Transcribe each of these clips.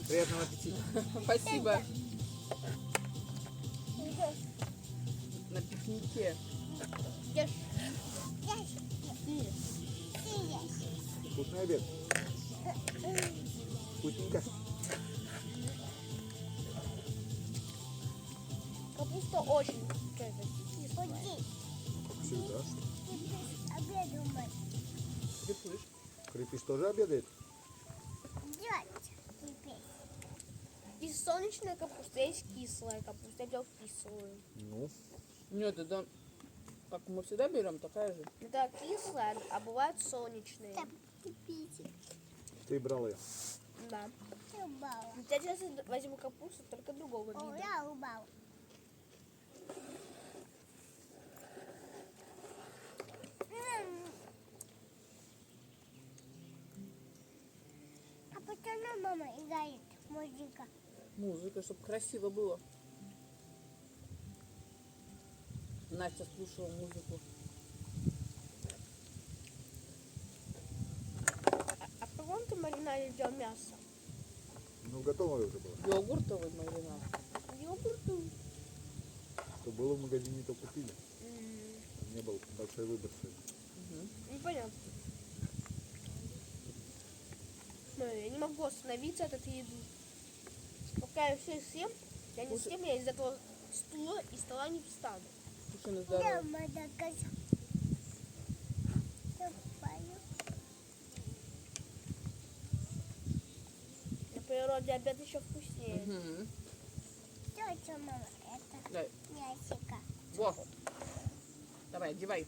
Приятного аппетита. Спасибо. На пикнике. Вкусный обед. Вкусненько. Капуста очень кислая. Как всегда. Крепыш. Крепыш тоже обедает? Есть солнечная капуста, есть кислая капуста. Я взял кислую. Ну, Нет, это как мы всегда берем, такая же. Это кислая, а бывают солнечные. ты брал ее. Да. Я сейчас возьму капусту, только другого вида. А почему мама играет музыка? Музыка, чтобы красиво было. Настя слушала музыку. А в каком ты маринаде взял мясо? Ну, готовое уже было. Йогуртовый маринад. Йогурту. Что было в магазине, то купили. Не был большой выбор сегодня. Непонятно. Но я не могу остановиться от этой еды. Пока я все съем, я не съем, я из этого стула и стола не встану. Слушай, на здоровье. На природе обед еще вкуснее. Мгм. Что, мама? Это Дай. мясика. Во. Давай, одевай.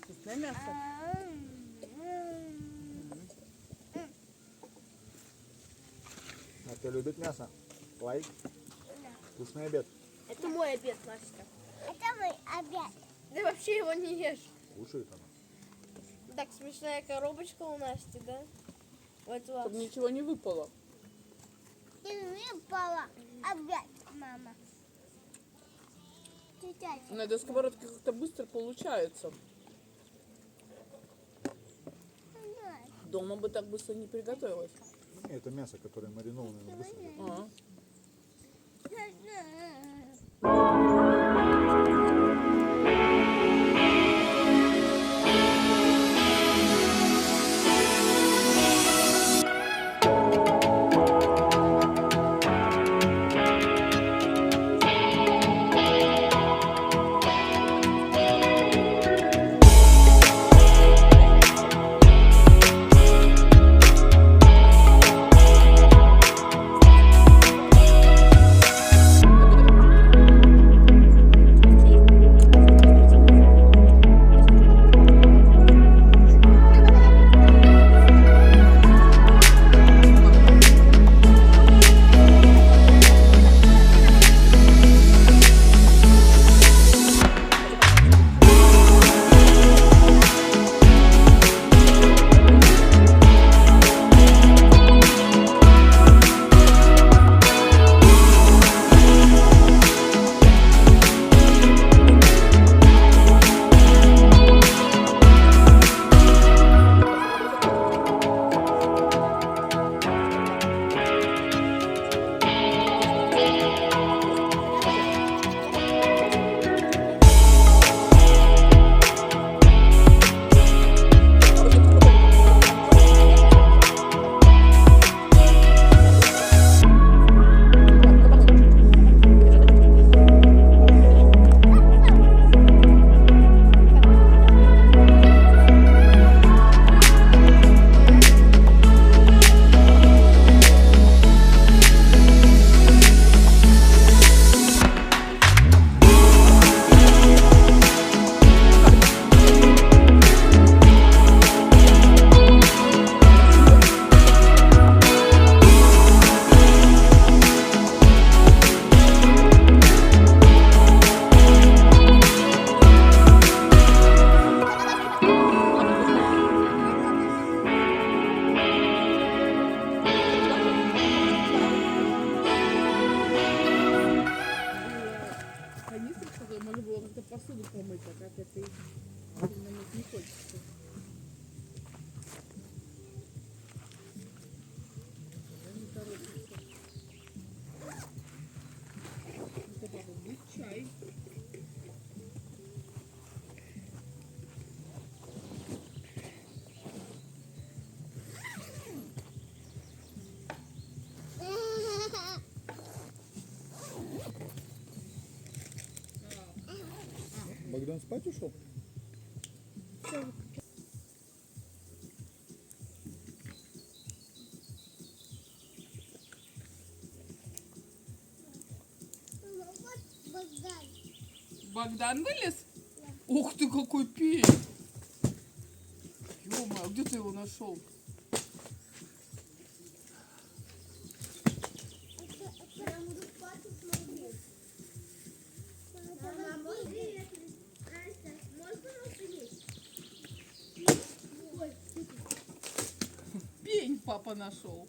Вкусное мясо. Настя любит мясо. Лайк. Вкусный обед. Это мой обед, Настя. Это мой обед. Ты вообще его не ешь. Кушает она. Так, смешная коробочка у Насти, да? Вот у вас. Чтобы ничего не выпало. Ты выпала обед, мама. Чуть-чуть. На этой сковородке как-то быстро получается. Дома бы так быстро не приготовилось. Это мясо, которое маринованное, оно быстро готовится. он спать ушел? Богдан вылез? Ух ты, какой пень! Ё-моё, где ты его нашел? Пень папа нашел.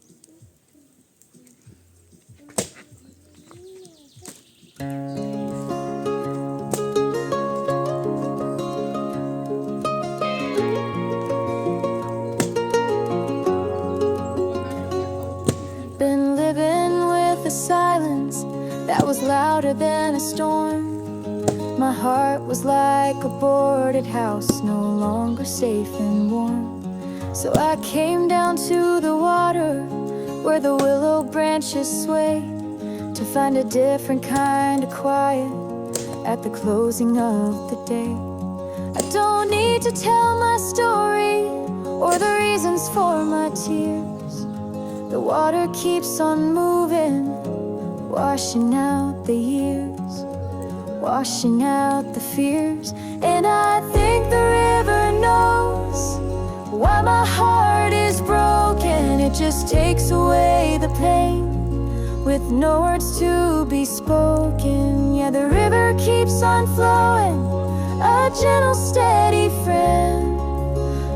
Been living with a silence that was louder than a storm. My heart was like a boarded house, no longer safe and warm. So I came down to the water where the willow branches sway, to find a different kind of quiet at the closing of the day. I don't need to tell my story or the reasons for my tears. The water keeps on moving, washing out the years, washing out the fears. And I think the river knows why my heart is broken. It just takes away the pain with no words to be spoken. Yeah, the river keeps on flowing, a gentle, steady friend,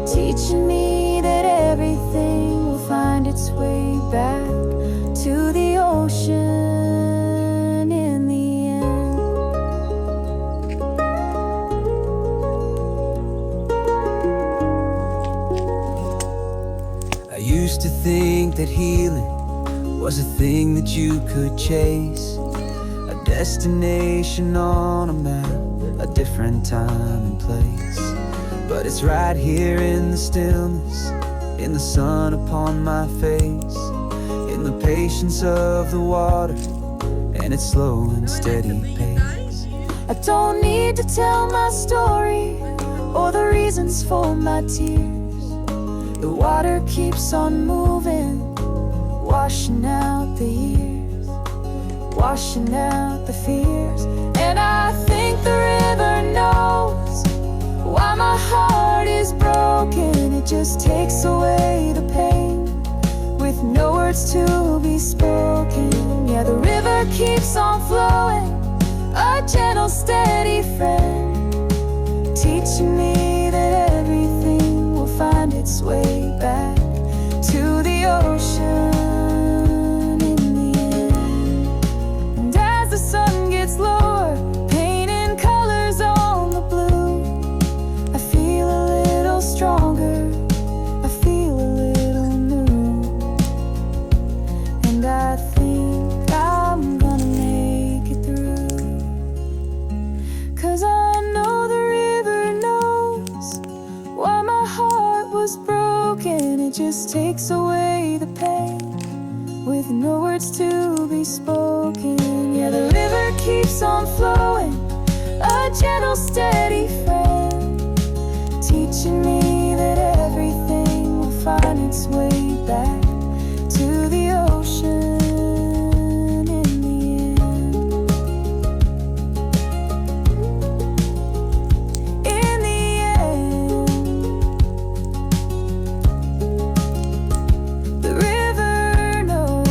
teaching me that everything will find its way back to the ocean in the end. I used to think that healing was a thing that you could chase, a destination on a map, a different time and place. But it's right here in the stillness, in the sun upon my face, in the patience of the water and its slow and steady pace. I don't need to tell my story or the reasons for my tears. The water keeps on moving, washing out the years, washing out the fears. And I think the river knows why my heart is broken. It just takes away the pain with no words to be spoken. Yeah, the river keeps on flowing, a gentle, steady friend, teaching me that everything will find its way back to the ocean in the end. And as the sun gets lower, painting colors on the blue, I feel a little stronger, I feel a little new. And I think I'm gonna make it through, 'cause I know the river knows why my heart was broken. It just takes away the pain with no words to be spoken. Yeah, the river keeps on flowing, a gentle, steady friend, teaching me that everything will find its way back to the ocean in the end. In the end, the river knows.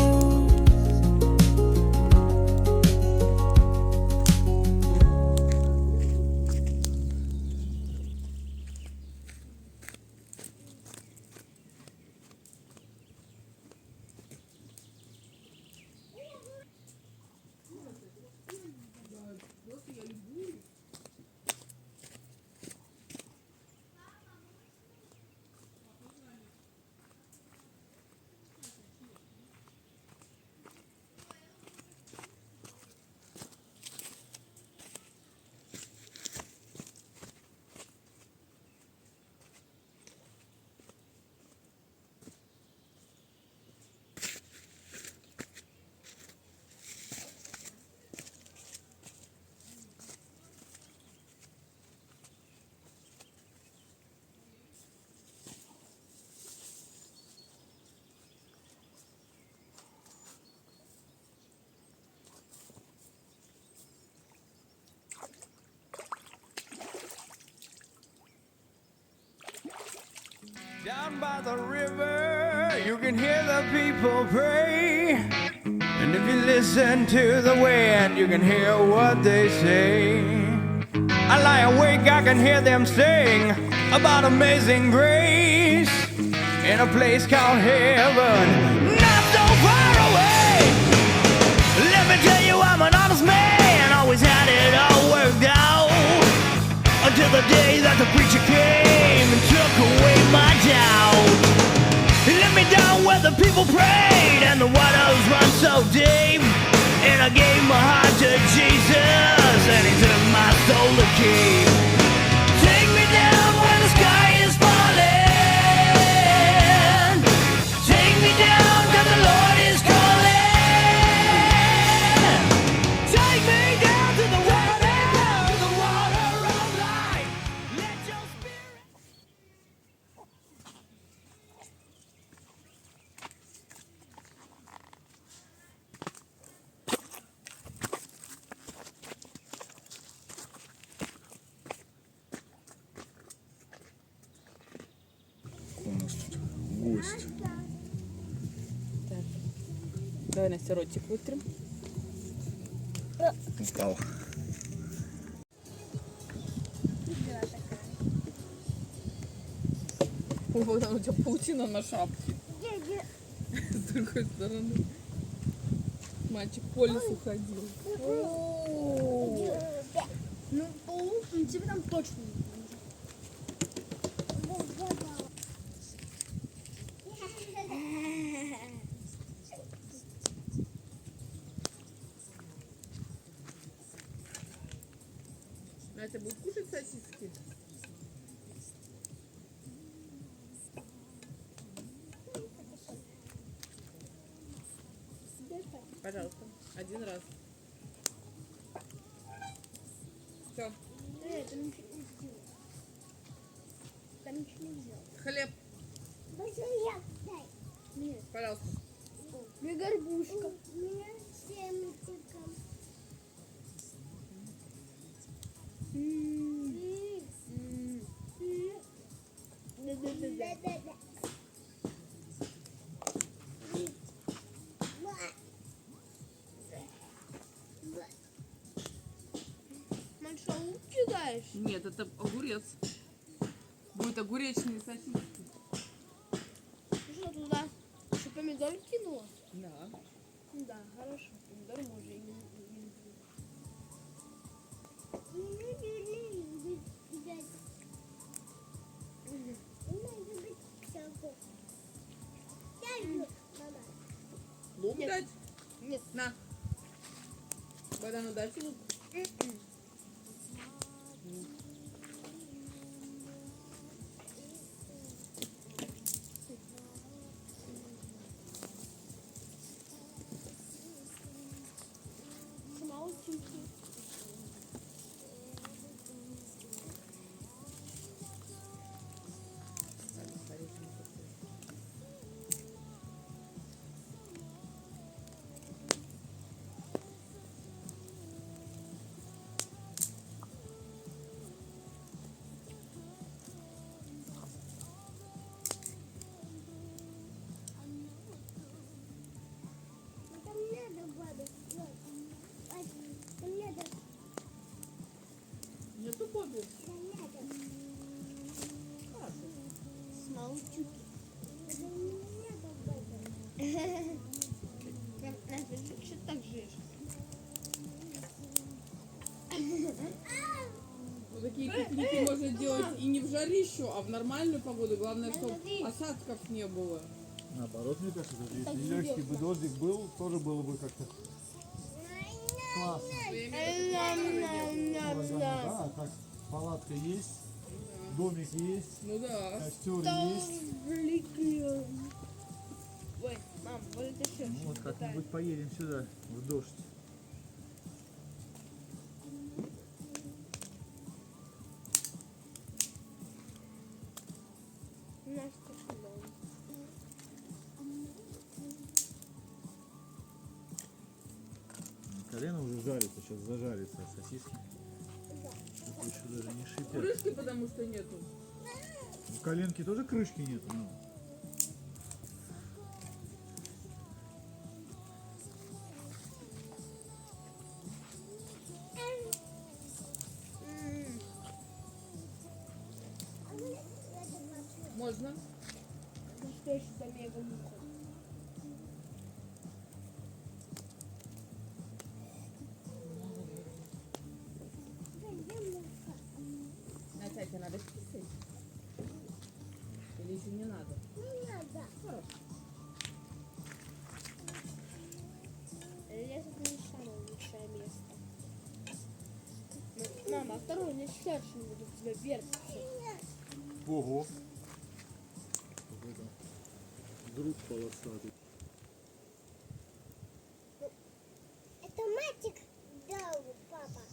Down by the river, you can hear the people pray. And if you listen to the wind, you can hear what they say. I lie awake, I can hear them sing about amazing grace in a place called heaven, not so far away. Let me tell you, I'm an honest man, always had it all worked out. Until the day that the preacher came and took away my doubt. He let me down where the people prayed and the waters run so deep. And I gave my heart to Jesus and he took my soul to keep. Take me down where the sky is falling. Take me down 'cause the Lord is calling. Take me down to the water of life. Let your spirit. У нас тут гость. Так. Давай, Настя, ротик вытрем. Устал. О, Богдан, у тебя паутина на шапке. С другой стороны. Мальчик по лесу ходил. Ну, паук, ну тебе там точно не Настя будет кушать сосиски? Пожалуйста, один раз. Все, там ничего не сделал. Там ничего не сделал. хлеб, Нет, пожалуйста. мне горбушка. Да-да-да. Мам, что, лук кидаешь? Нет, это огурец. Будет огуречные сосиски. Ты что, туда еще помидор кинула? Да. Да, хорошо. Помидор можно и не люблю. Лук Нет. дать? Нет. На. Богдану дать лук? Сама учусь. Нету Бобби? Смолчуки. Настя, что ты так жишь? Вот такие пикники можно делать и не в жарищу, а в нормальную погоду. Главное, чтобы осадков не было. Наоборот, мне кажется, если легкий бы дождик был, тоже было бы как-то классно. Да, так палатка есть, домик есть, Ну да. костер есть. Ой, мам, вот это что? Ну, вот как-нибудь поедем сюда, в дождь. Настя, что? Колено уже жарится, сейчас зажарится сосиски. Тут еще даже не шипят. Крышки потому что нету. Ну, коленки тоже крышки нет. Ну. Можно? Настоящий за мега муха. Натя, тебе надо писать? Или еще не надо? Не надо. Хорошо. Лес это не самое лучшее место. Мама, осторожно, шершень буду тебя вертиться. Ого. Друг полосатый. Это мальчик дал папа.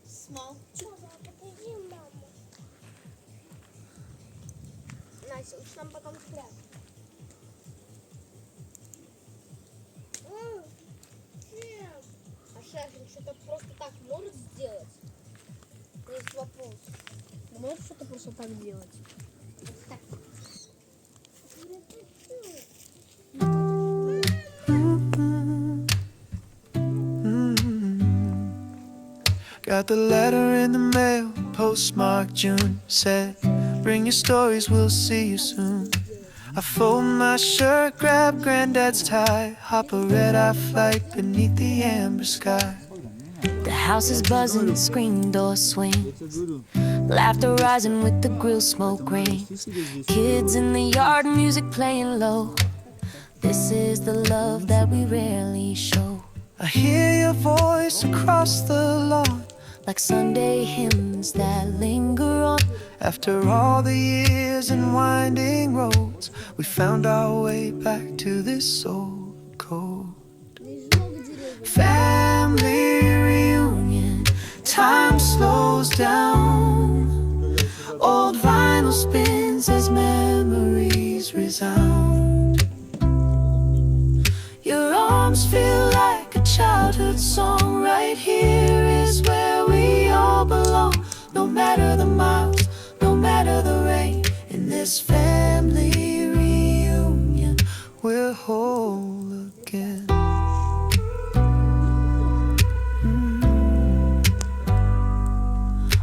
Смал. Папа, покажи маму. Настя, лучше нам потом спрятать. А шершень что-то просто так может сделать? Есть вопрос. Он может что-то просто так делать? Вот так. Got the letter in the mail, postmarked June. Said, bring your stories, we'll see you soon. I fold my shirt, grab granddad's tie, hop a red-eye flight beneath the amber sky. The house is buzzing, screen door swing. Я тебе говорю, Laughter rising with the grill smoke rings. Kids in the yard, music playing low. This is the love that we rarely show. I hear your voice across the lawn. Like Sunday hymns that linger on. After all the years and winding roads, we found our way back to this old code. Family reunion, time slows down. Old vinyl spins as memories resound. Your arms feel like a childhood song. Right here is where we all belong. No matter the miles, no matter the rain. In this family reunion, we're whole again.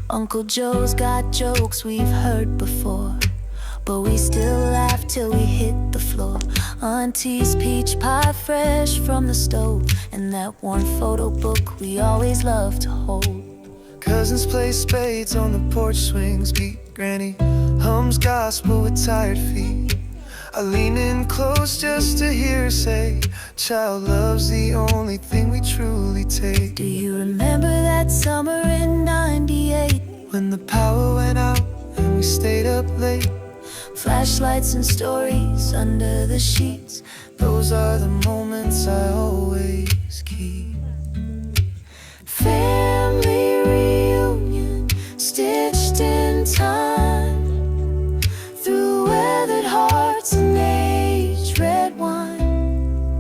Uncle Joe's got jokes we've heard before, but we still laugh till we hit the floor. Auntie's peach pie fresh from the stove, and that worn photo book we always love to hold. Cousins play spades on the porch swings. Beat Granny hums gospel with tired feet. I lean in close just to hear her say, child love's the only thing we truly take. Do you remember that summer in '98? When the power went out and we stayed up late. Flashlights and stories under the sheets. Those are the moments I always keep. Family reunion, stitched in time. Through weathered hearts and aged red wine.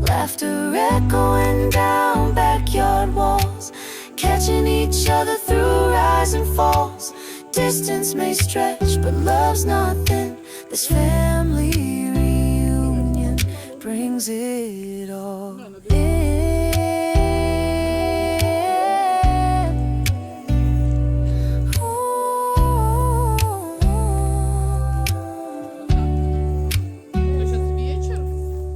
Laughter echoing down backyard walls. Catching each other through rise and falls. Distance may stretch, but love's not thin. This family reunion brings it all in. Сейчас вечер.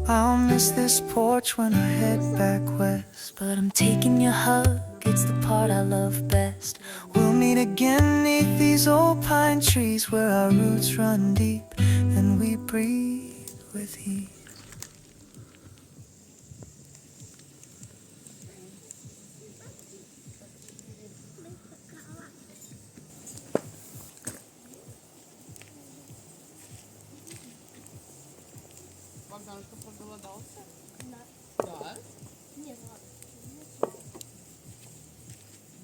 I'll miss this porch when I head back west. But I'm taking your hug, it's the part I love best. We'll meet again neath these old pine trees, where our roots run deep and we breathe with ease. Богданушка проголодался? Да. Да? Нет, ладно.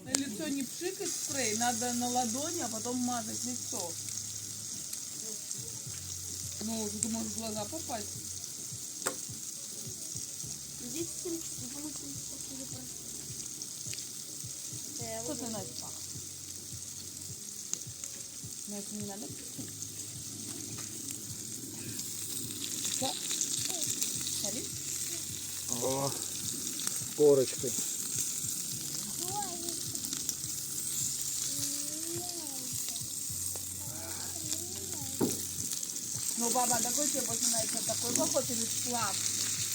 На лицо не пшикать спрей, надо на ладони, а потом мазать лицо. Ну, тут может в глаза попасть. Здесь всем, потому что такие Что ты, Настя? Настя, не надо? Что? Солить? О, корочкой. Ну, баба, какой тебе больше нравится? Такой поход или сплав?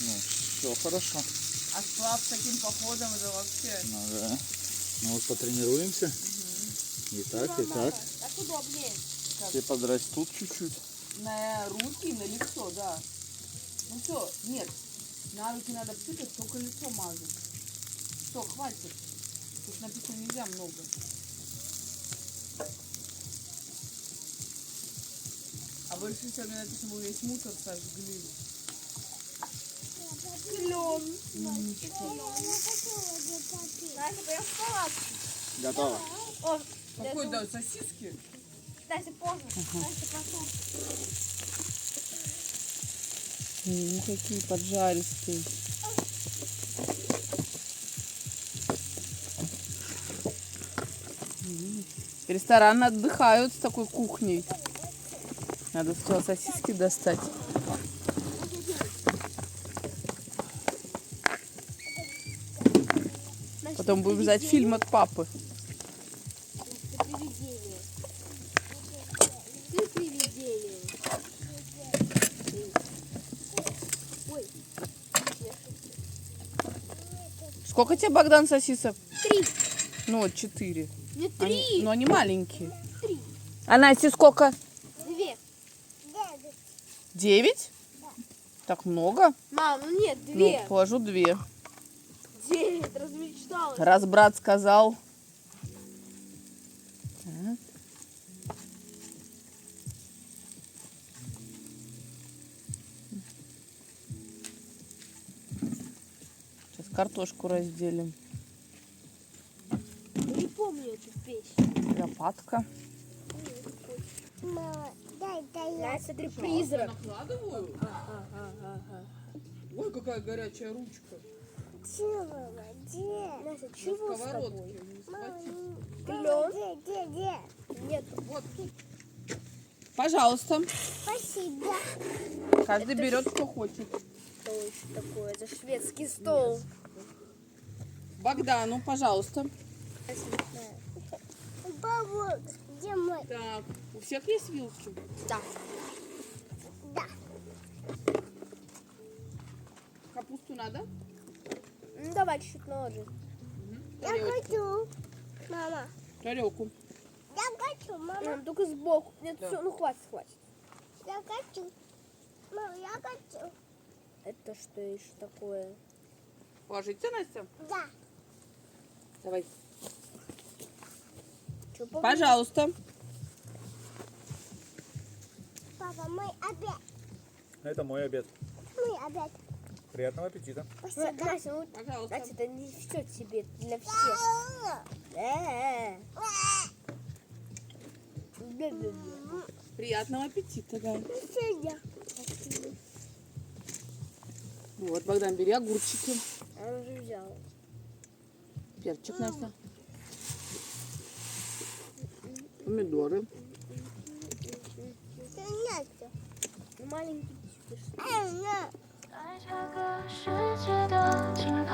Ну, все хорошо. А сплав с таким походом это вообще... Ну да. Ну вот потренируемся. И так, и так. Так удобнее. Все подрастут чуть-чуть. На руки, на лицо, да. Ну все, нет. На руки надо пшикать, только лицо мазать. Все, хватит. Тут написано нельзя много. А больше всего мне написано, мы весь мусор сожгли. Клен. Ничего. Настя, пойдем в палатку. Готово. О, Какой, да, сосиски? Настя, поздно. Настя, пошел. Какие поджаристые. Рестораны отдыхают с такой кухней. Надо сначала сосиски достать. Потом будем ждать фильм от папы. Ты привидение. Ты привидение. Ой. Сколько тебе, Богдан, сосисок? 3. Ну вот 4. Не 3. Но они маленькие. 3. А Насте сколько? 2. 9? Так много? Мам, ну нет, 2. Ну, положу 2. 9. Размечталась. Раз брат сказал. Так. Сейчас картошку разделим. Не помню эту песню. Лопатка. Мама, дай я. Настя, смотри, призрак. Накладываю? Ой, какая горячая ручка. Чего, мама, где? Настя, чего с тобой? Сковородки. Не схватить. Клен? Где? Нет. Вот. Пожалуйста. Спасибо. Каждый берет, что хочет. Что еще такое? Это шведский стол. Богдану, пожалуйста. Бабу, где мой? Так, у всех есть вилки? Да. Да. Капусту надо? Ну, давай чуть-чуть наложи. Я хочу. Мама, Тарелку. я хочу, мама. Только сбоку. Нет, Да. все, ну хватит, хватит. Я хочу. Мама, я хочу. Это что еще такое? Положите, Настя? Да. Давай. Чё, Пожалуйста. Папа, мой обед. Это мой обед. Мой обед. Приятного аппетита. Спасибо. Настя, ну, Пожалуйста. Настя, это не все тебе, это для всех. Бе-бе-бе. Приятного аппетита, да. Сегодня. Вот, Богдан, бери огурчики. Она уже взяла. Перчик, Настя. Помидоры. Сегодня. Маленький чуть. 在这个世界的尽头，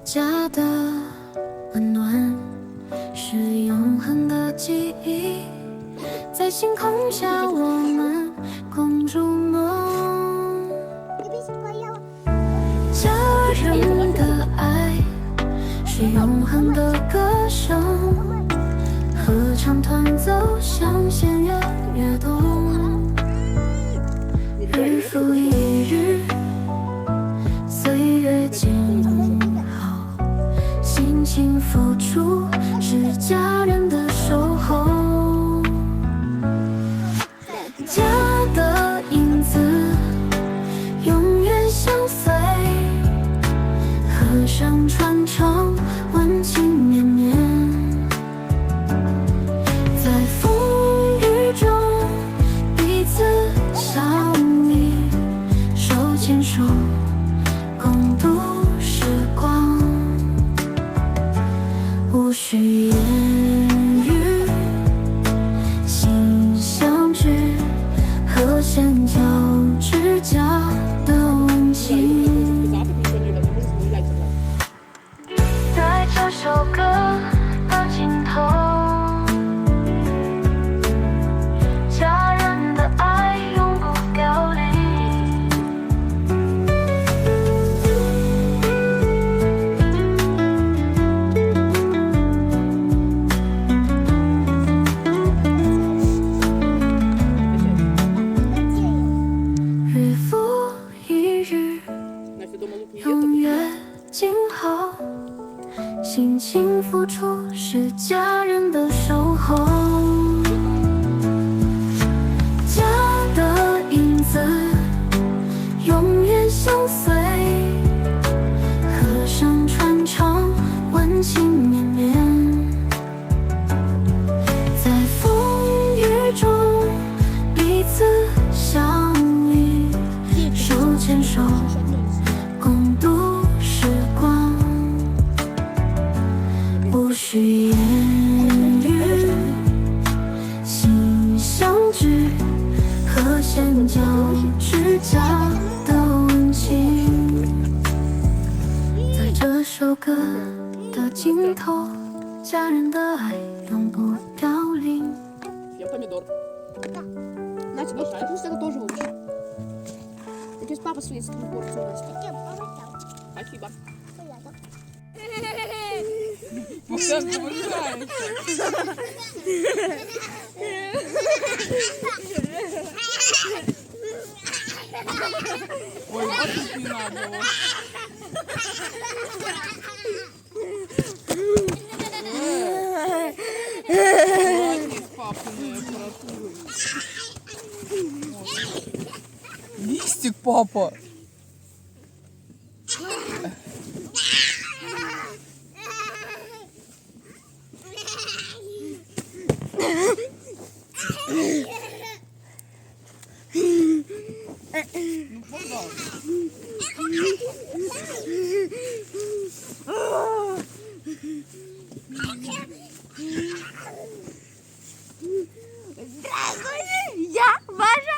家的温暖是永恒的记忆，在星空下我们共筑梦。家人的爱是永恒的歌声，合唱团走向弦乐跃动。日复一日，岁月静好，辛勤付出是家人的守候。家的影子永远相随，和声传承，温情绵绵。在风雨中彼此相依，手牵手共度时光。无需言语，心相知，和弦交织交的温情。在这首歌的尽头，家人的爱永不凋零。日复一日，永远静好。辛勤付出是家人的守候，家的影子永远相随，和声传唱，温情绵绵。在风雨中彼此相遇，手牵手共度时光。不需言语，心相知，和弦交织交的温情。在这首歌的尽头，家人的爱永不凋零。 Я помидор. Настя, вот пусть это тоже выучи. Сейчас папа съест эту порцию, Настя. Спасибо. Богдан, ты вылезаешь. Ой, вот не надо его. Молодец, папиная аппаратура. Листик, папа. Ну, пожалуйста. Я ваша...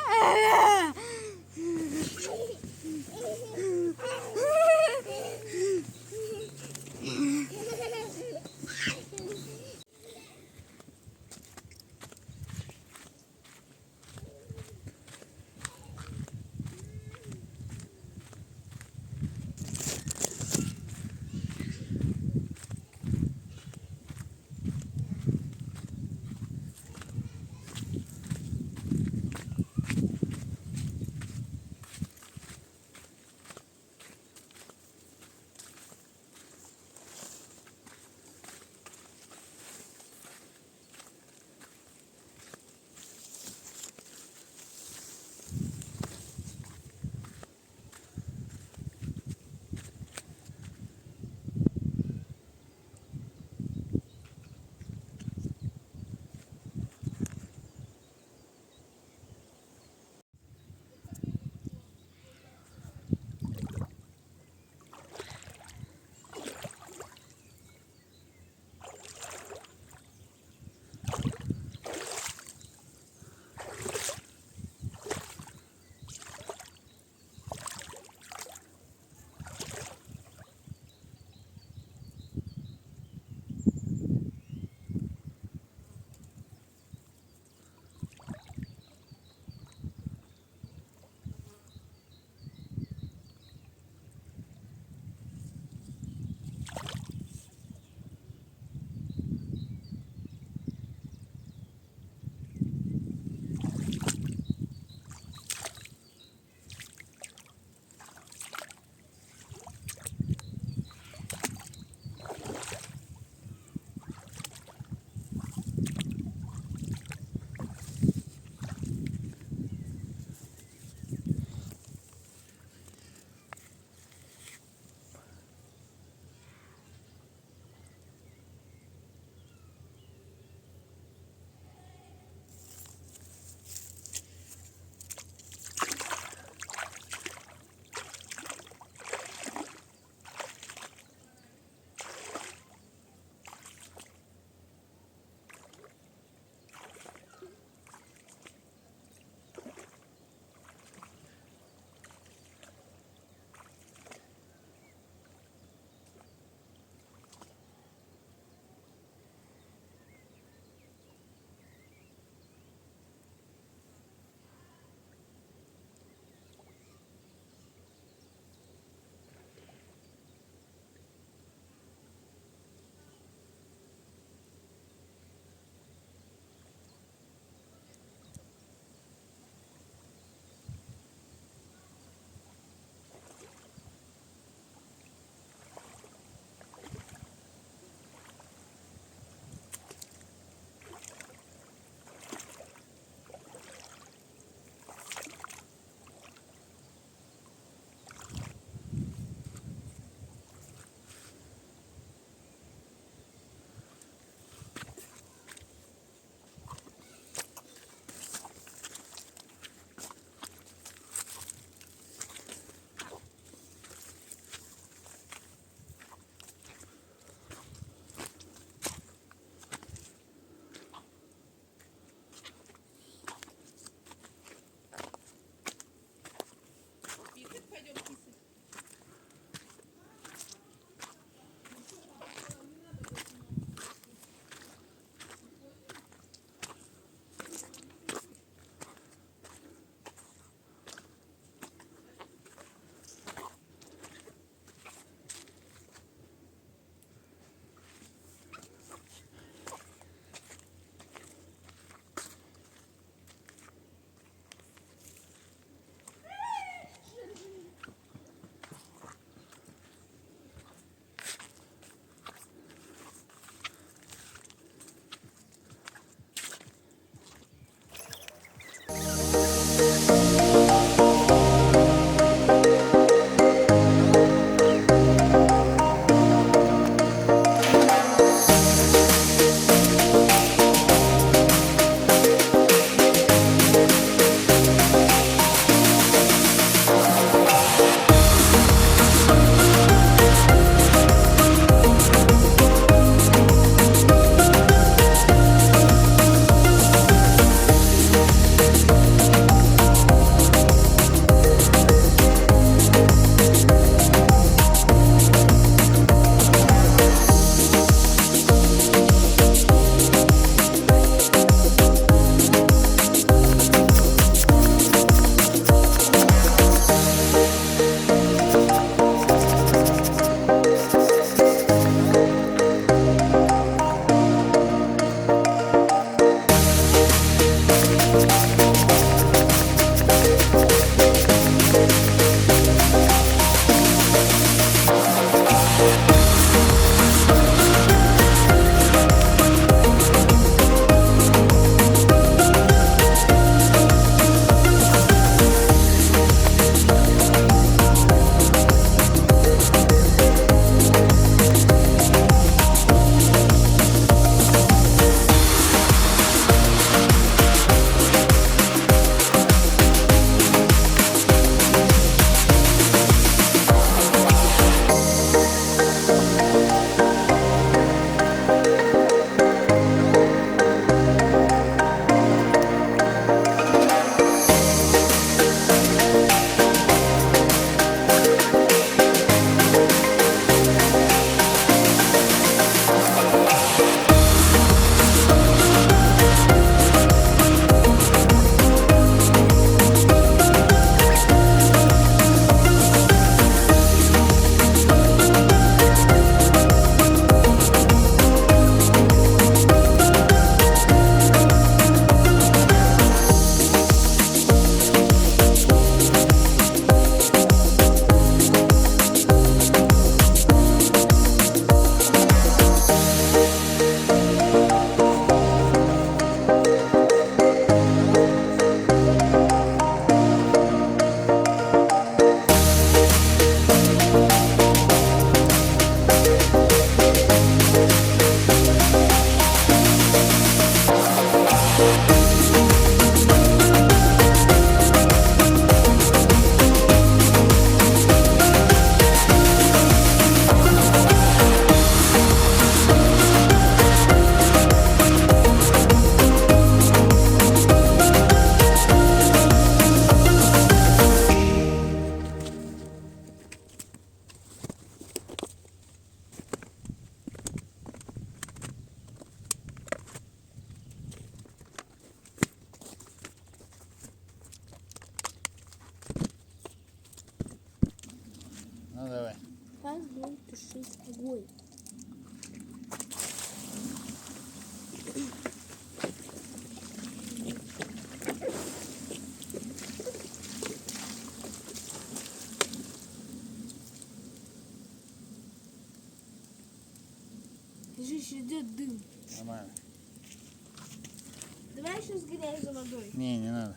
Жиж, идет дым. Нормально. Давай еще сгоняй за водой. Не надо.